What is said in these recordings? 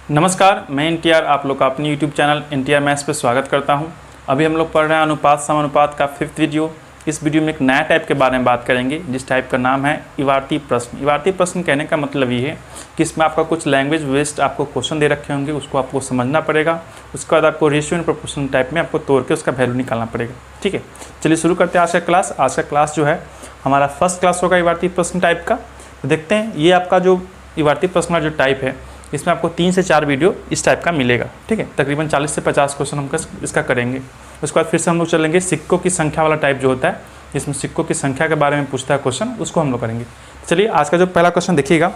नमस्कार, मैं एनटीआर आप लोग का अपने यूट्यूब चैनल एनटीआर मैथ्स पे स्वागत करता हूं। अभी हम लोग पढ़ रहे हैं अनुपात समानुपात का 5th वीडियो। इस वीडियो में एक नया टाइप के बारे में बात करेंगे जिस टाइप का नाम है इवार्ती प्रश्न। इवार्ती प्रश्न कहने का मतलब ये है कि इसमें आपका कुछ लैंग्वेज बेस्ड आपको क्वेश्चन दे रखे होंगे, उसको आपको समझना पड़ेगा। उसके बाद आपको रेशियो एंड प्रोपोर्शन टाइप में आपको तोड़ के उसका वैल्यू निकालना पड़ेगा। ठीक है, चलिए शुरू करते हैं आज का क्लास। आज का क्लास जो है हमारा फर्स्ट क्लास होगा इवार्ती प्रश्न टाइप का। तो देखते हैं ये आपका जो इवार्ती प्रश्न का जो टाइप है इसमें आपको 3 से 4 वीडियो इस टाइप का मिलेगा। ठीक है, तकरीबन 40 से 50 क्वेश्चन हम इसका करेंगे। उसके बाद फिर से हम लोग चलेंगे सिक्कों की संख्या वाला टाइप जो होता है, जिसमें सिक्कों की संख्या के बारे में पूछता है क्वेश्चन, उसको हम लोग करेंगे। चलिए आज का जो पहला क्वेश्चन देखिएगा,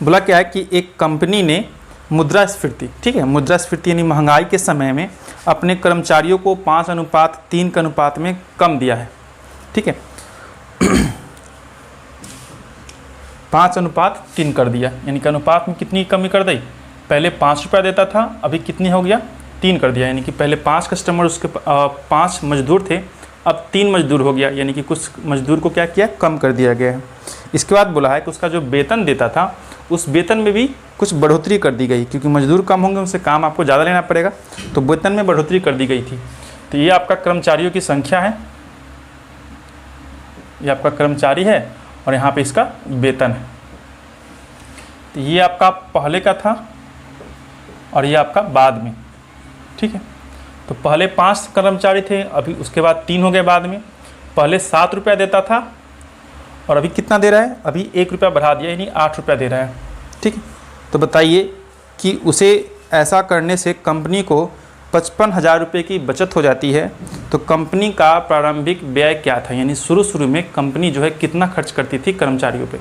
बोला क्या है कि एक कंपनी ने मुद्रास्फीति, ठीक है, मुद्रास्फीति यानी महंगाई के समय में अपने कर्मचारियों को 5:3 के अनुपात में कम दिया है। ठीक है, 5:3 कर दिया, यानी कि अनुपात में कितनी कमी कर दी। पहले 5 रुपया देता था, अभी कितनी हो गया 3 कर दिया। यानी कि पहले 5 कस्टमर उसके 5 मजदूर थे, अब 3 मजदूर हो गया, यानी कि कुछ मजदूर को क्या किया, कम कर दिया गया है। इसके बाद बोला है कि उसका जो वेतन देता था उस वेतन में भी कुछ बढ़ोतरी कर दी गई, क्योंकि मजदूर कम होंगे उनसे काम आपको ज़्यादा लेना पड़ेगा, तो वेतन में बढ़ोतरी कर दी गई थी। तो ये आपका कर्मचारियों की संख्या है, ये आपका कर्मचारी है और यहाँ पे इसका वेतन है। तो ये आपका पहले का था और ये आपका बाद में। ठीक है, तो पहले 5 कर्मचारी थे, अभी उसके बाद 3 हो गए बाद में। पहले 7 रुपया देता था और अभी कितना दे रहा है, अभी 1 रुपया बढ़ा दिया, यानी 8 रुपया दे रहा है। ठीक है, तो बताइए कि उसे ऐसा करने से कंपनी को 55,000 रुपये की बचत हो जाती है। तो कंपनी का प्रारंभिक व्यय क्या था, यानी शुरू में कंपनी जो है कितना खर्च करती थी कर्मचारियों पे।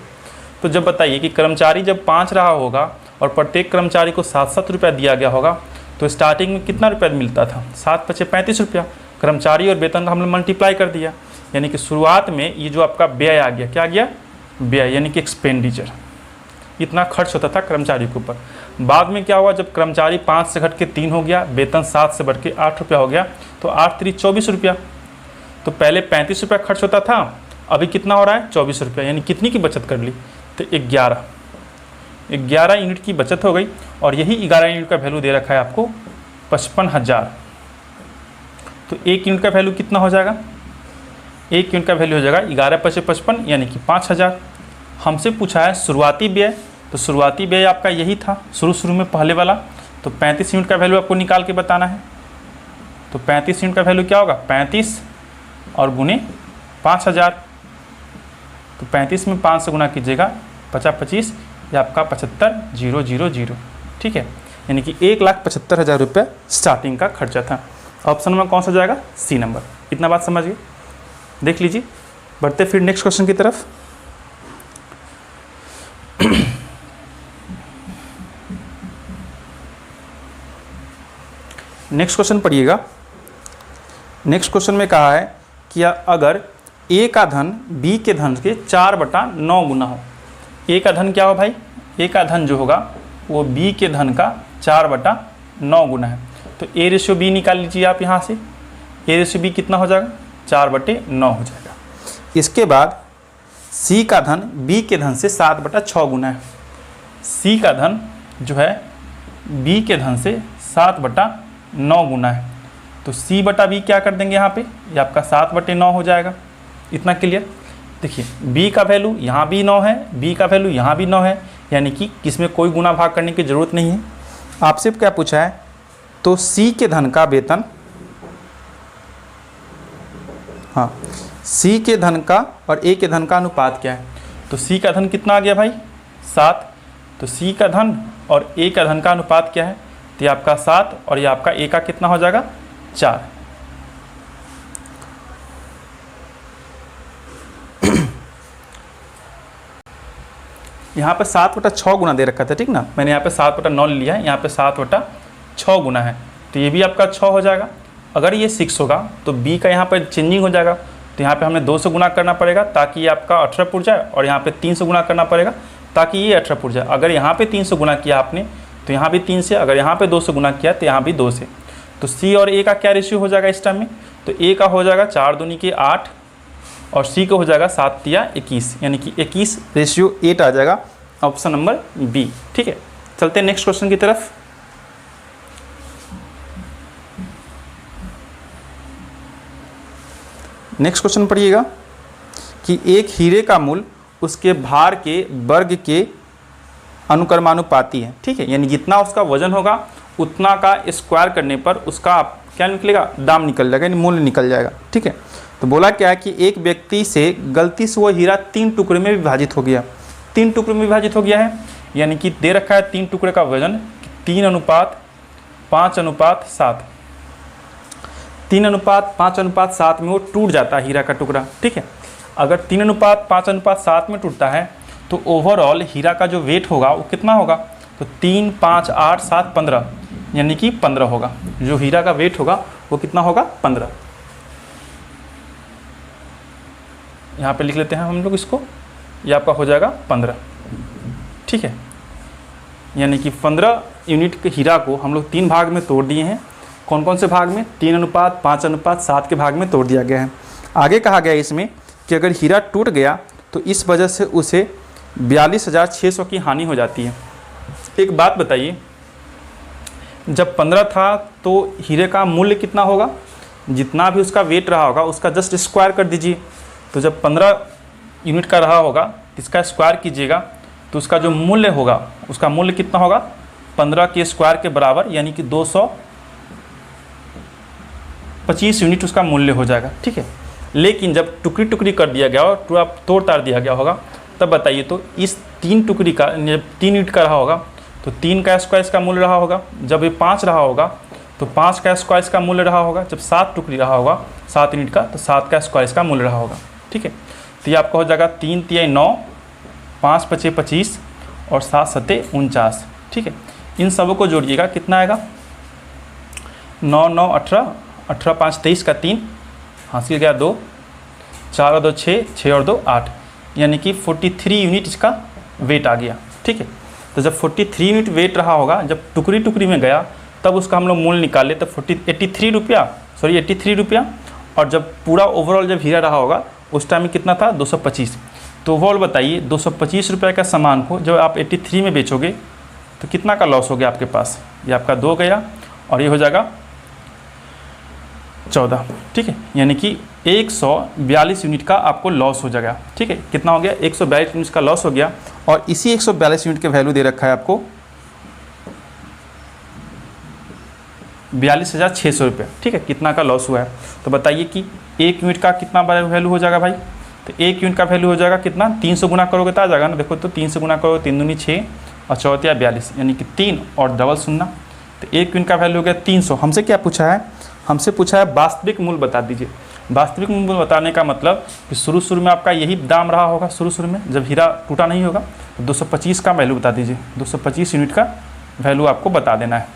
तो जब बताइए कि कर्मचारी जब 5 रहा होगा और प्रत्येक कर्मचारी को 7-7 रुपया दिया गया होगा, तो स्टार्टिंग में कितना रुपया मिलता था, 7 × 5 = 35 रुपया। कर्मचारी और वेतन का हमने मल्टीप्लाई कर दिया, यानी कि शुरुआत में ये जो आपका व्यय आ गया, क्या आ गया, व्यय, यानी कि एक्सपेंडिचर, इतना खर्च होता था कर्मचारी के ऊपर। बाद में क्या हुआ, जब कर्मचारी 5 से घट के 3 हो गया, वेतन 7 से बढ़ के 8 रुपया हो गया, तो 8 × 3 = 24 रुपया। तो पहले 35 रुपया खर्च होता था, अभी कितना हो रहा है, 24 रुपया, यानी कितनी की बचत कर ली, तो 11 यूनिट की बचत हो गई। और यही 11 यूनिट का वैल्यू दे रखा है आपको 55,000। तो 1 यूनिट का वैल्यू कितना हो जाएगा, 1 यूनिट का वैल्यू हो जाएगा 11 × 5 = 55, यानी कि 5,000। हमसे पूछा है शुरुआती व्यय, तो शुरुआती व्यय आपका यही था शुरू में पहले वाला। तो 35 यूनिट का वैल्यू आपको निकाल के बताना है। तो 35 यूनिट का वैल्यू क्या होगा, 35 और गुने 5,000। तो 35 में 5 से गुना कीजिएगा, 50-25, ये आपका 75,000। ठीक है, यानी कि 1,75,000 रुपये स्टार्टिंग का खर्चा था। ऑप्शन में कौन सा जाएगा, सी नंबर। इतना बात समझ गए, देख लीजिए। बढ़ते फिर नेक्स्ट क्वेश्चन की तरफ। नेक्स्ट क्वेश्चन पढ़िएगा। नेक्स्ट क्वेश्चन में कहा है कि अगर ए का धन बी के धन के 4/9 गुना हो। ए का धन क्या हो भाई, ए का धन जो होगा वो बी के धन का 4/9 गुना है। तो A/B निकाल लीजिए आप यहाँ से। A/B कितना हो जाएगा, 4/9 हो जाएगा। इसके बाद C का धन B के धन से 7/6 गुना है। C का धन जो है B के धन से 7/9 गुना है। तो C/B क्या कर देंगे यहाँ पे, ये आपका 7/9 हो जाएगा। इतना क्लियर। देखिए B का वैल्यू यहाँ भी 9 है, B का वैल्यू यहाँ भी 9 है, यानी कि किसमें कोई गुना भाग करने की ज़रूरत नहीं है। आपसे क्या पूछा है, तो C के धन का वेतन, हाँ, C के धन का और A के धन का अनुपात क्या है। तो C का धन कितना आ गया भाई, 7। तो C का धन और A का धन का अनुपात क्या है, तो ये आपका 7 और ये आपका A का कितना हो जाएगा, 4। यहाँ पे 7/6 गुना दे रखा था, ठीक ना, मैंने यहाँ पे 7/9 लिया है, यहाँ पे 7/6 गुना है, तो ये भी आपका 6 हो जाएगा। अगर ये 6 होगा तो B का यहाँ पर चेंजिंग हो जाएगा, तो यहाँ पे हमें 2 से गुना करना पड़ेगा ताकि ये आपका 18 पुर जाए, और यहाँ पे 3 से गुना करना पड़ेगा ताकि ये 18 पुर जाए। अगर यहाँ पे 3 से गुना किया आपने तो यहाँ भी 3 से, अगर यहाँ पे 2 से गुना किया तो यहाँ भी 2 से। तो C और A का क्या रेशियो हो जाएगा इस टाइम में, तो A का हो जाएगा 4 दूनी के 8 और सी का हो जाएगा 7 या 21, यानी कि 21:8 आ जाएगा, ऑप्शन नंबर बी। ठीक है, चलते हैं नेक्स्ट क्वेश्चन की तरफ। नेक्स्ट क्वेश्चन पढ़िएगा कि एक हीरे का मूल्य उसके भार के वर्ग के अनुक्रमानुपाती है। ठीक है, यानी जितना उसका वजन होगा उतना का स्क्वायर करने पर उसका क्या निकलेगा, दाम निकल जाएगा, यानी मूल्य निकल जाएगा। ठीक है, तो बोला क्या है कि एक व्यक्ति से गलती से वो हीरा 3 टुकड़े में विभाजित हो गया, 3 टुकड़े में विभाजित हो गया है, यानी कि दे रखा है 3 टुकड़े का वजन 3:5:7, 3:5:7 में वो टूट जाता है हीरा का टुकड़ा। ठीक है, अगर 3:5:7 में टूटता है तो ओवरऑल हीरा का जो वेट होगा वो कितना होगा, तो 3, 5, 8, 7, 15, यानी कि 15 होगा। जो हीरा का वेट होगा वो कितना होगा, 15। यहाँ पे लिख लेते हैं हम लोग इसको, ये आपका हो जाएगा 15। ठीक है, यानी कि 15 यूनिट के हीरा को हम लोग 3 भाग में तोड़ दिए हैं। कौन कौन से भाग में, 3:5:7 के भाग में तोड़ दिया गया है। आगे कहा गया है इसमें कि अगर हीरा टूट गया तो इस वजह से उसे 42,600 की हानि हो जाती है। एक बात बताइए, जब 15 था तो हीरे का मूल्य कितना होगा, जितना भी उसका वेट रहा होगा उसका जस्ट स्क्वायर कर दीजिए। तो जब 15 यूनिट का रहा होगा इसका स्क्वायर कीजिएगा तो उसका जो मूल्य होगा उसका मूल्य कितना होगा, 15 के स्क्वायर के बराबर, यानी कि 225 यूनिट उसका मूल्य हो जाएगा। ठीक है, लेकिन जब टुकड़ी टुकड़ी कर दिया गया और पूरा तोड़ ताड़ दिया गया होगा तब बताइए, तो इस 3 टुकड़ी का, जब 3 यूनिट का रहा होगा तो 3 का स्क्वायर इसका मूल्य रहा होगा, जब ये 5 रहा होगा तो 5 का स्क्वायर इसका मूल्य रहा होगा, जब 7 टुकड़ी रहा होगा 7 यूनिट का तो 7 का स्क्वायर इसका मूल्य रहा होगा। ठीक है, तो ये आपका हो जाएगा 3 × 9, 5 × 5 = 25 और 7 × 7 = 49। ठीक है, इन सबों को जोड़िएगा, कितना आएगा, 9, 9, 18, 18, 5, 23 का 3, हासिल गया 2, 4 और 2 6, 6 और 2 8, यानी कि 43 यूनिट इसका वेट आ गया। ठीक है, तो जब 43 यूनिट वेट रहा होगा, जब टुकड़ी टुकड़ी में गया तब उसका हम लोग मूल्य निकाले तो 83 रुपया, और जब पूरा ओवरऑल जब हीरा रहा होगा उस टाइम में कितना था, 225। तो ओवरऑल बताइए 225 रुपये का सामान को जब आप 83 में बेचोगे तो कितना का लॉस हो गया आपके पास, ये आपका 2 गया और ये हो जाएगा 14। ठीक है, यानी कि 142 यूनिट का आपको लॉस हो जाएगा। ठीक है, कितना हो गया, 142 यूनिट का लॉस हो गया, और इसी 142 यूनिट के वैल्यू दे रखा है आपको 42,600 रुपये। ठीक है, कितना का लॉस हुआ है, तो बताइए कि 1 यूनिट का कितना वैल्यू हो जाएगा भाई, तो 1 यूनिट का वैल्यू हो जाएगा कितना, 300 गुना करोगे तो आ जाएगा ना, देखो तो 300 गुना करोगे, 3 दूनी 6 और 4 × 42, यानी कि 3 और डबल 0, तो 1 यूनिट का वैल्यू हो गया 300। हमसे क्या पूछा है, हमसे पूछा है वास्तविक मूल्य बता दीजिए। वास्तविक मूल्य बताने का मतलब कि शुरू में आपका यही दाम रहा होगा, शुरू में जब हीरा टूटा नहीं होगा, तो 225 का वैल्यू बता दीजिए, 225 यूनिट का वैल्यू आपको बता देना है।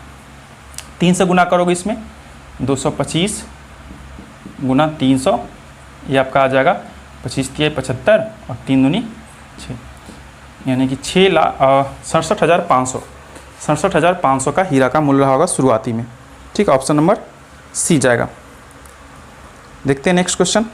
3 से गुना करोगे इसमें, 225 गुना 300, ये आपका आ जाएगा 25 × 75 और 3 दूनी 6, यानी कि 67,500 का हीरा का मूल्य रहा होगा शुरुआती में। ठीक, ऑप्शन नंबर सी जाएगा। देखते हैं नेक्स्ट क्वेश्चन।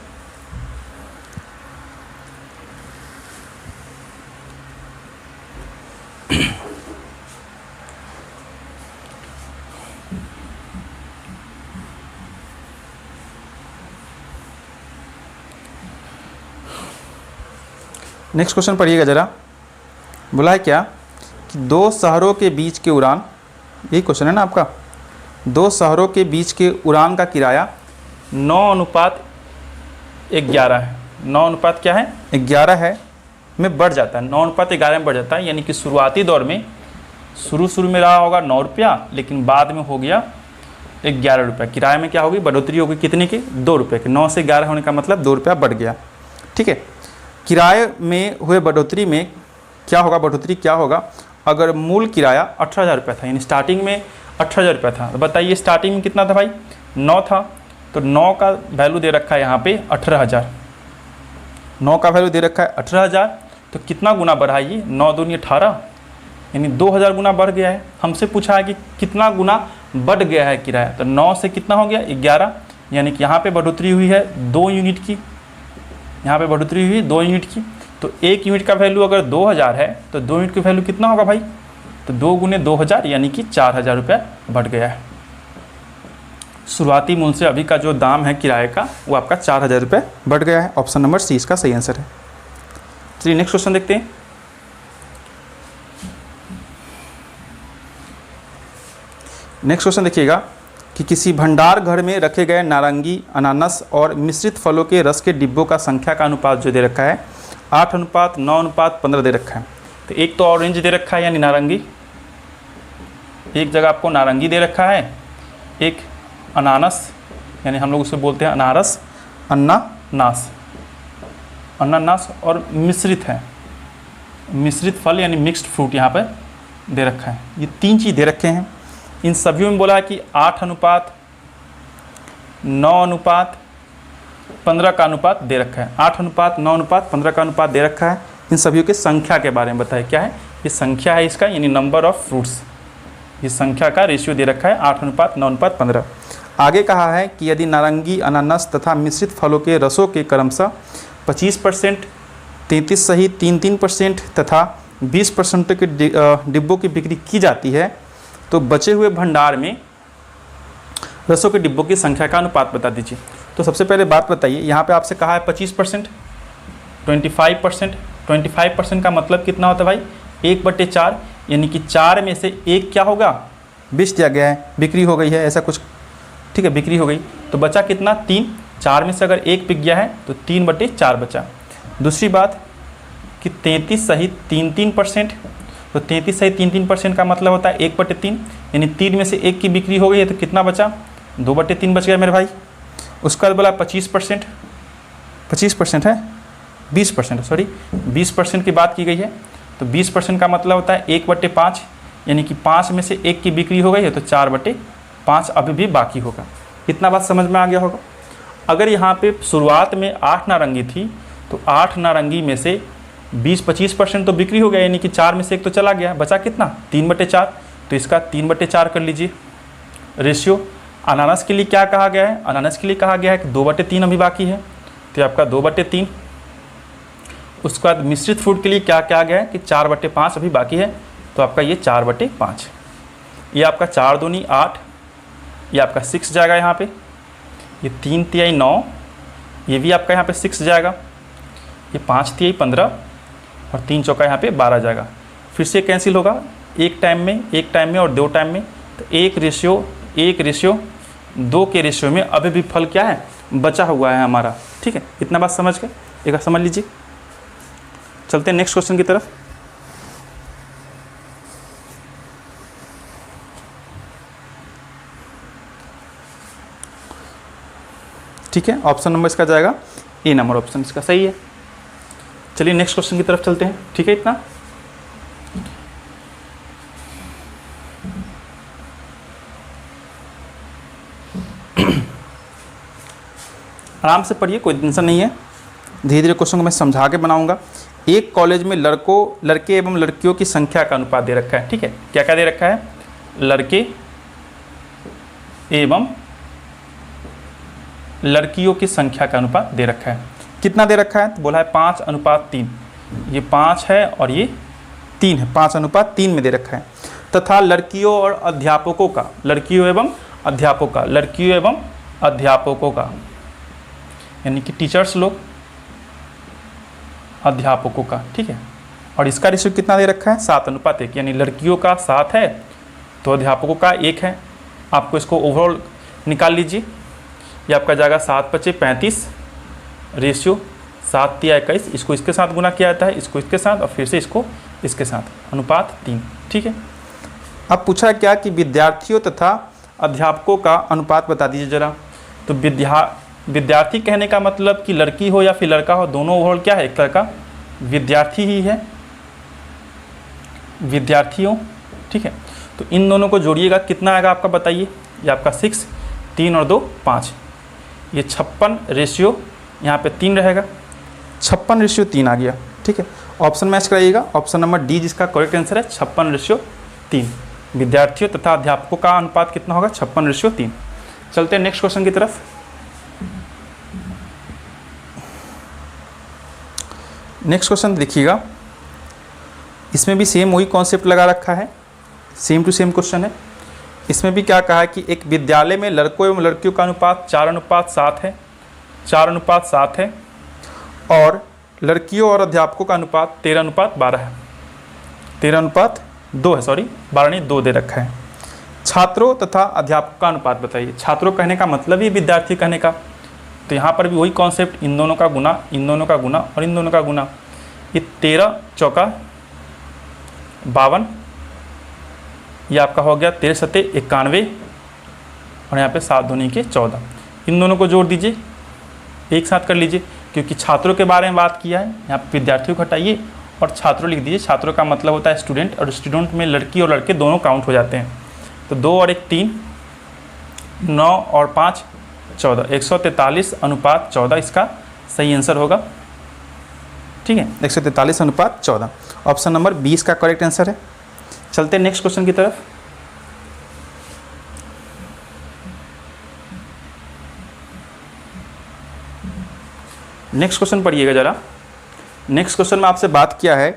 नेक्स्ट क्वेश्चन पढ़िएगा जरा। बोला है क्या कि 2 शहरों के बीच के उड़ान, यही क्वेश्चन है ना आपका, 2 शहरों के बीच के उड़ान का किराया 9:11 है। 9 क्या है, 11 है में बढ़ जाता है, 9:11 में बढ़ जाता है, यानी कि शुरुआती दौर में शुरू में रहा होगा 9 रुपया, लेकिन बाद में हो गया 11 रुपया। किराए में क्या होगी, बढ़ोतरी होगी, कितने की, 2 रुपये की। 9 से 11 होने का मतलब 2 रुपया बढ़ गया। ठीक है, किराए में हुए बढ़ोतरी में क्या होगा, बढ़ोतरी क्या होगा, अगर मूल किराया 18,000 रुपया था, यानी स्टार्टिंग में 18,000 रुपया था, तो बताइए स्टार्टिंग में कितना था भाई, 9 था, तो 9 का वैल्यू दे रखा है यहाँ पे 18,000, 9 का वैल्यू दे रखा है 18,000, तो कितना गुना बढ़ा ये, 9 दूनी 18, यानी 2,000 गुना बढ़ गया है। हमसे पूछा है कि कितना गुना बढ़ गया है किराया, तो 9 से कितना हो गया 11, यानी कि यहाँ पे बढ़ोतरी हुई है 2 यूनिट की, यहाँ पे बढ़ोतरी हुई 2 यूनिट की। तो 1 यूनिट का वैल्यू अगर 2,000 है तो 2 यूनिट की वैल्यू कितना होगा भाई, तो 2 गुने 2000 यानी कि 4000 रुपये बढ़ गया है। शुरुआती मूल्य से अभी का जो दाम है किराए का वो आपका 4000 रुपये बढ़ गया है। ऑप्शन नंबर सी इसका सही आंसर है। चलिए नेक्स्ट क्वेश्चन देखते हैं। नेक्स्ट क्वेश्चन देखिएगा कि किसी भंडार घर में रखे गए नारंगी, अनानास और मिश्रित फलों के रस के डिब्बों का संख्या का अनुपात जो दे रखा है 8:9:15 दे रखा है। तो एक तो ऑरेंज दे रखा है यानी नारंगी, एक जगह आपको नारंगी दे रखा है, एक अनानास यानी हम लोग उसे बोलते हैं अनारस, अनानास और मिश्रित है, मिश्रित फल यानी मिक्स्ड फ्रूट यहाँ पर दे रखा है। ये 3 चीज़ दे रखे हैं। इन सभी में बोला है कि 8:9:15 का अनुपात दे रखा है। 8:9:15 का अनुपात दे रखा है। इन सभी के संख्या के बारे में बताए क्या है, ये संख्या है इसका यानी नंबर ऑफ फ्रूट्स, ये संख्या का रेशियो दे रखा है 8:9:15। आगे कहा है कि यदि नारंगी, अनानास तथा मिश्रित फलों के रसों के क्रमशः 25%, 33 सहित 3% तथा 20% के डिब्बों की बिक्री की जाती है तो बचे हुए भंडार में रसों के डिब्बों की संख्या का अनुपात बता दीजिए। तो सबसे पहले बात बताइए, यहाँ पे आपसे कहा है 25%, 25%, 25% का मतलब कितना होता है भाई 1/4 यानी कि 4 में से 1 क्या होगा 20 दिया गया है, बिक्री हो गई है ऐसा कुछ, ठीक है बिक्री हो गई तो बचा कितना 3, 4 में से अगर 1 बिक गया है तो 3/4 बचा। दूसरी बात कि 33 सहित 3% तो 33 सहित 3% का मतलब होता है 1/3 यानी 3 में से 1 की बिक्री हो गई है तो कितना बचा 2/3 बच गया मेरे भाई। उसका बोला 25% है 20% सॉरी 20% की बात की गई है तो 20% का मतलब होता है 1/5 यानी कि 5 में से 1 की बिक्री हो गई है तो 4/5 अभी भी बाकी होगा। इतना बात समझ में आ गया होगा। अगर यहाँ पे शुरुआत में 8 नारंगी थी तो 8 नारंगी में से 20-25% तो बिक्री हो गया यानी कि 4 में से 1 तो चला गया, बचा कितना 3/4 तो इसका 3/4 कर लीजिए रेशियो। अनानास के लिए क्या कहा गया है, अनानास के लिए कहा गया है कि 2/3 अभी बाकी है तो आपका 2/3। उसके बाद मिश्रित फ्रूट के लिए क्या क्या गया है कि 4/5 अभी बाकी है तो आपका ये 4/5। ये आपका 4 दूनी 8, ये आपका 6 जाएगा यहाँ पे, ये 3 तिहाई 9, ये भी आपका यहाँ पे 6 जाएगा, ये 5 तिहाई 15 और 3 चौका यहाँ पे 12 जाएगा। फिर से कैंसिल होगा एक टाइम में और 2 टाइम में, तो 1 रेशियो 2 के रेशियो में अभी भी फल क्या है बचा हुआ है हमारा। ठीक है, इतना बात समझ गए, एक बार समझ लीजिए। चलते हैं नेक्स्ट क्वेश्चन की तरफ। ठीक है, ऑप्शन नंबर इसका जाएगा ए नंबर, ऑप्शन इसका सही है। चलिए नेक्स्ट क्वेश्चन की तरफ चलते हैं। ठीक है, इतना आराम से पढ़िए, कोई टेंशन नहीं है। धीरे धीरे क्वेश्चन को मैं समझा के बनाऊंगा। एक कॉलेज में लड़के एवं लड़कियों की संख्या का अनुपात दे रखा है। ठीक है, क्या क्या दे रखा है, लड़के एवं लड़कियों की संख्या का अनुपात दे रखा है। कितना दे रखा है तो बोला है 5:3। ये 5 है और ये 3 है, 5:3 में दे रखा है। तथा लड़कियों और अध्यापकों का, लड़कियों एवं अध्यापकों का यानी कि टीचर्स लोग, अध्यापकों का। ठीक है, और इसका रेशियो कितना दे रखा है 7:1 यानी लड़कियों का 7 है तो अध्यापकों का 1 है। आपको इसको ओवरऑल निकाल लीजिए, ये आपका जाएगा 7×5 = 35 रेशियो 7 × 21। इसको इसके साथ गुना किया जाता है, इसको इसके साथ और फिर से इसको इसके साथ, अनुपात 3। ठीक है, अब पूछा क्या कि विद्यार्थियों तथा अध्यापकों का अनुपात बता दीजिए जरा। तो विद्यार्थी कहने का मतलब कि लड़की हो या फिर लड़का हो, दोनों ओवरऑल क्या है एक तरह का विद्यार्थी ही है, विद्यार्थियों। ठीक है, तो इन दोनों को जोड़िएगा, कितना आएगा आपका बताइए। ये आपका 6, 3 और 2 5, ये 56 रेशियो यहाँ पे 3 रहेगा, 56:3 आ गया। ठीक है, ऑप्शन मैच कराइएगा, ऑप्शन नंबर डी जिसका करेक्ट आंसर है 56:3। विद्यार्थियों तथा अध्यापकों का अनुपात कितना होगा 56:3। चलते हैं नेक्स्ट क्वेश्चन की तरफ। नेक्स्ट क्वेश्चन देखिएगा, इसमें भी सेम वही कॉन्सेप्ट लगा रखा है सेम टू सेम क्वेश्चन है। इसमें भी क्या कहा है कि एक विद्यालय में लड़कों एवं लड़कियों का अनुपात 4:7 है, 4:7 है, और लड़कियों और अध्यापकों का अनुपात 13:12 है, 13:2 है, सॉरी 12 नहीं 2 दे रखा है। छात्रों तथा अध्यापकों का अनुपात बताइए। छात्रों कहने का मतलब ही विद्यार्थी कहने का, तो यहाँ पर भी वही कॉन्सेप्ट, इन दोनों का गुना, इन दोनों का गुना और इन दोनों का गुना। ये 13 चौका 52, ये आपका हो गया 13 सत्ते 91, और यहाँ पे 7 दूनी के 14। इन दोनों को जोड़ दीजिए, एक साथ कर लीजिए, क्योंकि छात्रों के बारे में बात किया है। यहाँ पे विद्यार्थियों को हटाइए और छात्रों लिख दीजिए। छात्रों का मतलब होता है स्टूडेंट, और स्टूडेंट में लड़की और लड़के दोनों काउंट हो जाते हैं। तो 2 और 1 3, 9 और 5 14, 143:14 इसका सही आंसर होगा। ठीक है, 143:14 ऑप्शन नंबर 20 का करेक्ट आंसर है। चलते हैं नेक्स्ट क्वेश्चन की तरफ। नेक्स्ट क्वेश्चन पढ़िएगा जरा। नेक्स्ट क्वेश्चन में आपसे बात किया है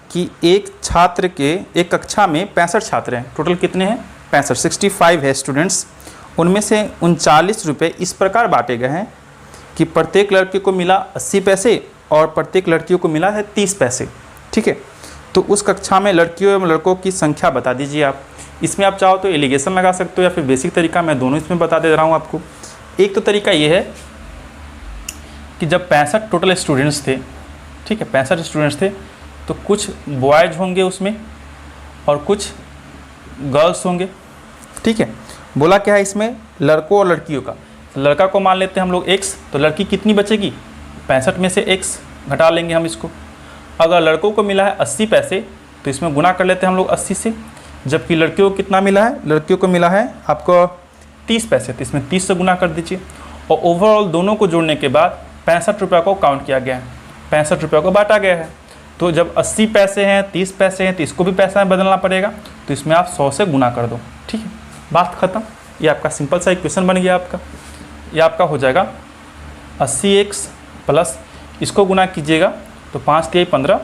कि एक छात्र के एक कक्षा में 65 छात्र हैं। टोटल कितने हैं? 65, 65 है स्टूडेंट्स। उनमें से 39 रुपये इस प्रकार बांटे गए हैं कि प्रत्येक लड़के को मिला 80 पैसे और प्रत्येक लड़कियों को मिला है 30 पैसे। ठीक है, तो उस कक्षा में लड़कियों एवं लड़कों की संख्या बता दीजिए आप। इसमें आप चाहो तो एलिगेशन लगा सकते हो या फिर बेसिक तरीका, मैं दोनों इसमें बता दे रहा हूँ आपको। एक तो तरीका ये है कि जब 65 टोटल स्टूडेंट्स थे, ठीक है 65 स्टूडेंट्स थे, तो कुछ बॉयज़ होंगे उसमें और कुछ गर्ल्स होंगे। ठीक है, बोला क्या है इसमें, लड़कों और लड़कियों का। तो लड़का को मान लेते हैं हम लोग x, तो लड़की कितनी बचेगी? 65 में से x घटा लेंगे हम इसको। अगर लड़कों को मिला है 80 पैसे तो इसमें गुना कर लेते हैं हम लोग 80 से, जबकि लड़कियों को कितना मिला है? लड़कियों को मिला है आपको 30 पैसे, तो इसमें 30 से गुना कर दीजिए। और ओवरऑल दोनों को जोड़ने के बाद 65 रुपये को काउंट किया गया है, 65 रुपये को बांटा गया है। तो जब 80 पैसे हैं, 30 पैसे हैं, तो इसको भी पैसा में बदलना पड़ेगा, तो इसमें आप 100 से गुना कर दो। ठीक है, बात ख़त्म। ये आपका सिंपल सा इक्वेशन बन गया आपका। ये आपका हो जाएगा 80x प्लस इसको गुना कीजिएगा तो 5 3 15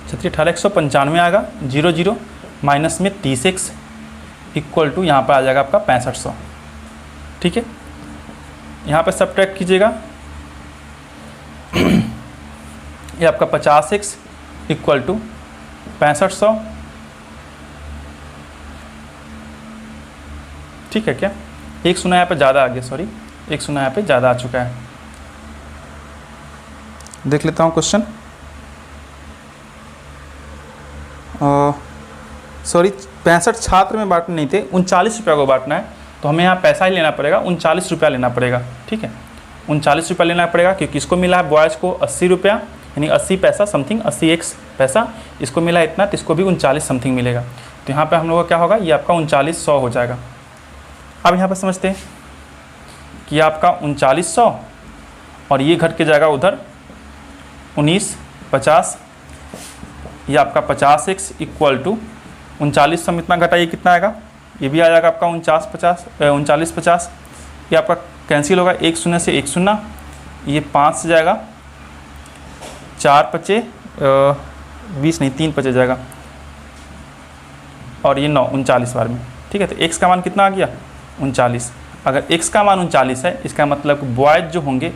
36 18 195 आएगा, 0 0 माइनस में 30x इक्वल टू यहाँ पर आ जाएगा आपका 6500। ठीक है, यहाँ पर सब्ट्रैक्ट कीजिएगा, ये आपका 50x इक्वल टू 6500। ठीक है, क्या एक सुना यहाँ पे ज़्यादा आ गया, सॉरी एक सुना यहाँ पे ज़्यादा आ चुका है। देख लेता हूँ क्वेश्चन। सॉरी 65 छात्र में बांटने नहीं थे, 39 रुपये को बांटना है, तो हमें यहाँ पैसा ही लेना पड़ेगा, 39 रुपया लेना पड़ेगा। ठीक है, 39 रुपया लेना पड़ेगा, क्योंकि इसको मिला है बॉयज़ को 80 रुपया, यानी 80 पैसा समथिंग, 80x पैसा, इसको मिला इतना, तो इसको भी 39 समथिंग मिलेगा। तो यहाँ पे हम लोग का क्या होगा, ये आपका 3900 हो जाएगा। अब यहाँ पर समझते हैं कि आपका 3900 और ये घट के जाएगा उधर 1950, ये आपका 50x इक्वल टू 3900 में इतना घटाइए कितना आएगा, ये भी आ जाएगा आपका 3950। ये आपका कैंसिल होगा, 1 0 से 1 0, ये 5 से जाएगा, 4 5 20 नहीं 3 5 जाएगा, और ये 9 39 बार में। ठीक है, तो x का मान कितना आ गया 39। अगर x का मान 39 है, इसका मतलब बॉयज़ जो होंगे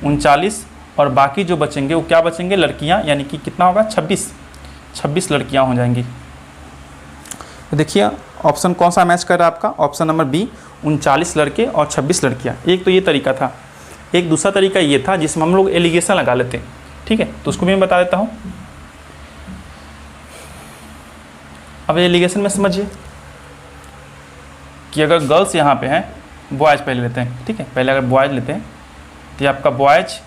39 और बाकी जो बचेंगे वो क्या बचेंगे, लड़कियां, यानी कि कितना होगा 26 लड़कियां हो जाएंगी। तो देखिए ऑप्शन कौन सा मैच कर रहा है आपका, ऑप्शन नंबर बी, 39 लड़के और 26 लड़कियां। एक तो ये तरीका था, एक दूसरा तरीका ये था जिसमें हम लोग एलिगेशन लगा लेते हैं। ठीक है, तो उसको भी मैं बता देता हूँ। अब एलिगेशन में समझिए कि अगर गर्ल्स यहाँ पे हैं, बॉयज़ पहले लेते हैं। ठीक है, पहले अगर बॉयज़ लेते हैं तो ये आपका बॉयज़,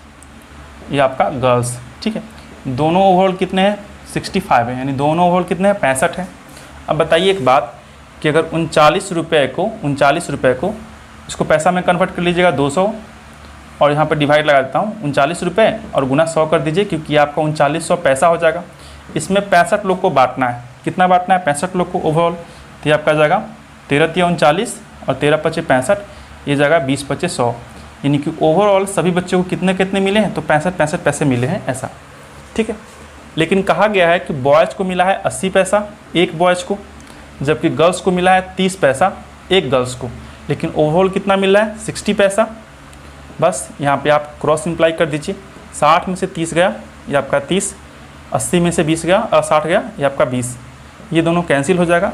ये आपका गर्ल्स। ठीक है, दोनों ओवरऑल कितने हैं 65 है, यानी दोनों ओवरऑल कितने हैं 65 है। अब बताइए एक बात कि अगर 39 रुपये को इसको पैसा में कन्वर्ट कर लीजिएगा 200, और यहाँ पर डिवाइड लगा देता हूँ 39 रुपये और गुना 100 कर दीजिए, क्योंकि आपका 3900 पैसा हो जाएगा। इसमें 65 लोग को बांटना है, कितना बांटना है 65 लोग को ओवरऑल, तो ये आपका जाएगा 13 3 39 और 13 5 65, ये जाएगा 20 5 100, यानी कि ओवरऑल सभी बच्चों को कितने कितने मिले हैं, तो 65 पैसे मिले हैं ऐसा। ठीक है, लेकिन कहा गया है कि बॉयज़ को मिला है 80 पैसा, एक बॉयज़ को, जबकि गर्ल्स को मिला है 30 पैसा एक गर्ल्स को, लेकिन ओवरऑल कितना मिल रहा है 60 पैसा। बस यहाँ पे आप क्रॉस इम्प्लाई कर दीजिए, 60 में से 30 गया ये आपका 30, 80 में से 20 गया और 60 गया ये आपका 20, ये दोनों कैंसिल हो जाएगा,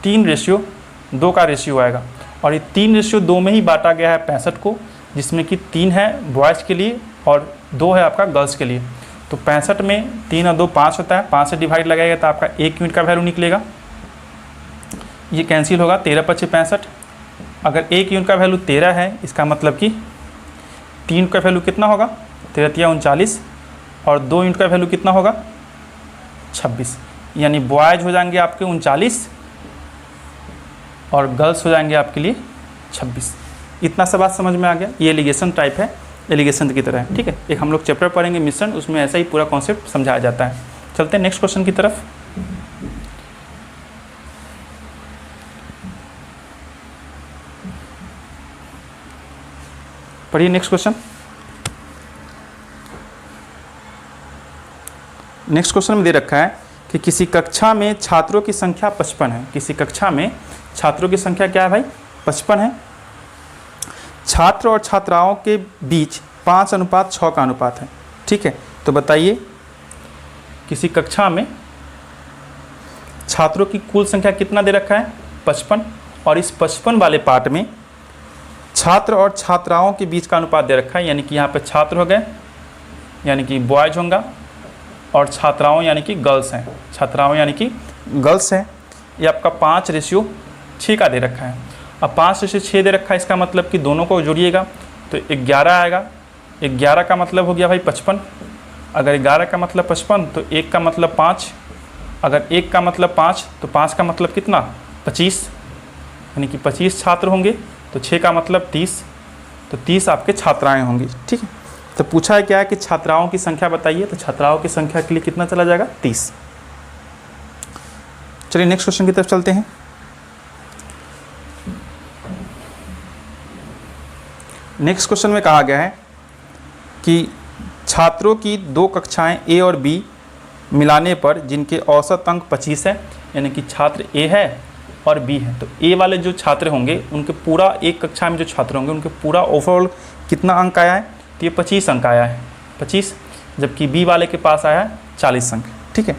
3:2 का रेशियो आएगा। और ये 3:2 में ही बांटा गया है 65 को, जिसमें कि 3 है बॉयज़ के लिए और 2 है आपका गर्ल्स के लिए। तो 65 में 3 और 2 5 होता है, 5 से डिवाइड लगाएगा तो आपका 1 यूनिट का वैल्यू निकलेगा, ये कैंसिल होगा, 13×5 = 65। अगर 1 यूनिट का वैल्यू 13 है, इसका मतलब कि 3 का वैल्यू कितना होगा 13×3 = 39 और 2 यूनिट का वैल्यू कितना होगा 26, यानी बॉयज़ हो जाएंगे आपके 39 और गर्ल्स हो जाएंगे आपके लिए 26। इतना सा बात समझ में आ गया। ये एलिगेशन टाइप है, एलिगेशन की तरह है, ठीक है। एक हम लोग चैप्टर पढ़ेंगे मिश्रण, उसमें ऐसा ही पूरा कॉन्सेप्ट समझाया जाता है। चलते हैं नेक्स्ट क्वेश्चन की तरफ। पढ़िए नेक्स्ट क्वेश्चन। नेक्स्ट क्वेश्चन में दे रखा है कि किसी कक्षा में छात्रों की संख्या 55 है। किसी कक्षा में छात्रों की संख्या क्या है भाई 55 है। छात्र और छात्राओं के बीच 5:6 का अनुपात है, ठीक है। तो बताइए किसी कक्षा में छात्रों की कुल संख्या कितना दे रखा है 55, और इस 55 वाले पार्ट में छात्र और छात्राओं के बीच का अनुपात दे रखा है, यानी कि यहाँ पे छात्र हो गए यानी कि बॉयज होंगे और छात्राओं यानी कि गर्ल्स हैं, छात्राओं यानी कि गर्ल्स हैं। ये आपका 5:6 का दे रखा है। अब 5:6 दे रखा है, इसका मतलब कि दोनों को जोड़िएगा तो 11 आएगा। 11 का मतलब हो गया भाई 55। अगर 11 का मतलब 55 तो 1 का मतलब 5, अगर 1 का मतलब 5 तो 5 का मतलब कितना 25, यानी कि 25 छात्र होंगे। तो 6 का मतलब 30, तो 30 आपके छात्राएं होंगी, ठीक है। तो पूछा है क्या है कि छात्राओं की संख्या बताइए, तो छात्राओं की संख्या के लिए कितना चला जाएगा 30। चलिए नेक्स्ट क्वेश्चन की तरफ चलते हैं। नेक्स्ट क्वेश्चन में कहा गया है कि छात्रों की 2 कक्षाएं ए और बी मिलाने पर जिनके औसत अंक 25 है, यानी कि छात्र ए है और बी है, तो ए वाले जो छात्र होंगे उनके पूरा एक कक्षा में जो छात्र होंगे उनके पूरा ओवरऑल कितना अंक आया है, तो ये 25 अंक आया है 25, जबकि बी वाले के पास आया है 40 अंक, ठीक है।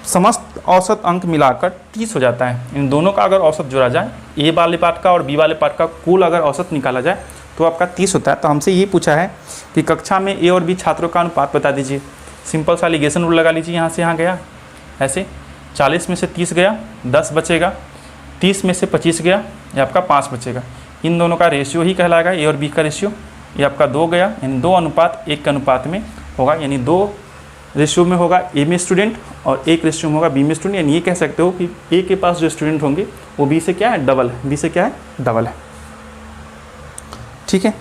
समस्त औसत अंक मिलाकर 30 हो जाता है। इन दोनों का अगर औसत जोड़ा जाए, ए वाले पार्ट का और बी वाले पार्ट का कुल अगर औसत निकाला जाए तो आपका 30 होता है। तो हमसे ये पूछा है कि कक्षा में ए और बी छात्रों का अनुपात बता दीजिए। सिंपल सा एलिगेशन रूल लगा लीजिए, यहाँ से यहाँ गया ऐसे, 40 में से 30 गया 10 बचेगा, 30 में से 25 गया ये आपका 5 बचेगा। इन दोनों का रेशियो ही कहलाएगा ए और बी का रेशियो। ये आपका 2 गया, यानी 2:1 के अनुपात में होगा, यानी 2 रेशियो में होगा ए में स्टूडेंट और 1 रेशियो में होगा बी में स्टूडेंट। यानी ये कह सकते हो कि ए के पास जो स्टूडेंट होंगे वो बी से क्या है डबल है, बी से क्या है डबल है, ठीक है।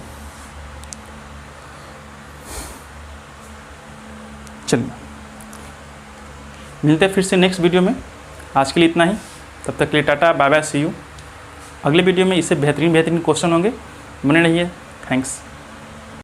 चलिए मिलते हैं फिर से नेक्स्ट वीडियो में। आज के लिए इतना ही, तब तक के लिए tata bye bye see you. अगले वीडियो में इससे बेहतरीन क्वेश्चन होंगे, बने रहिए। थैंक्स।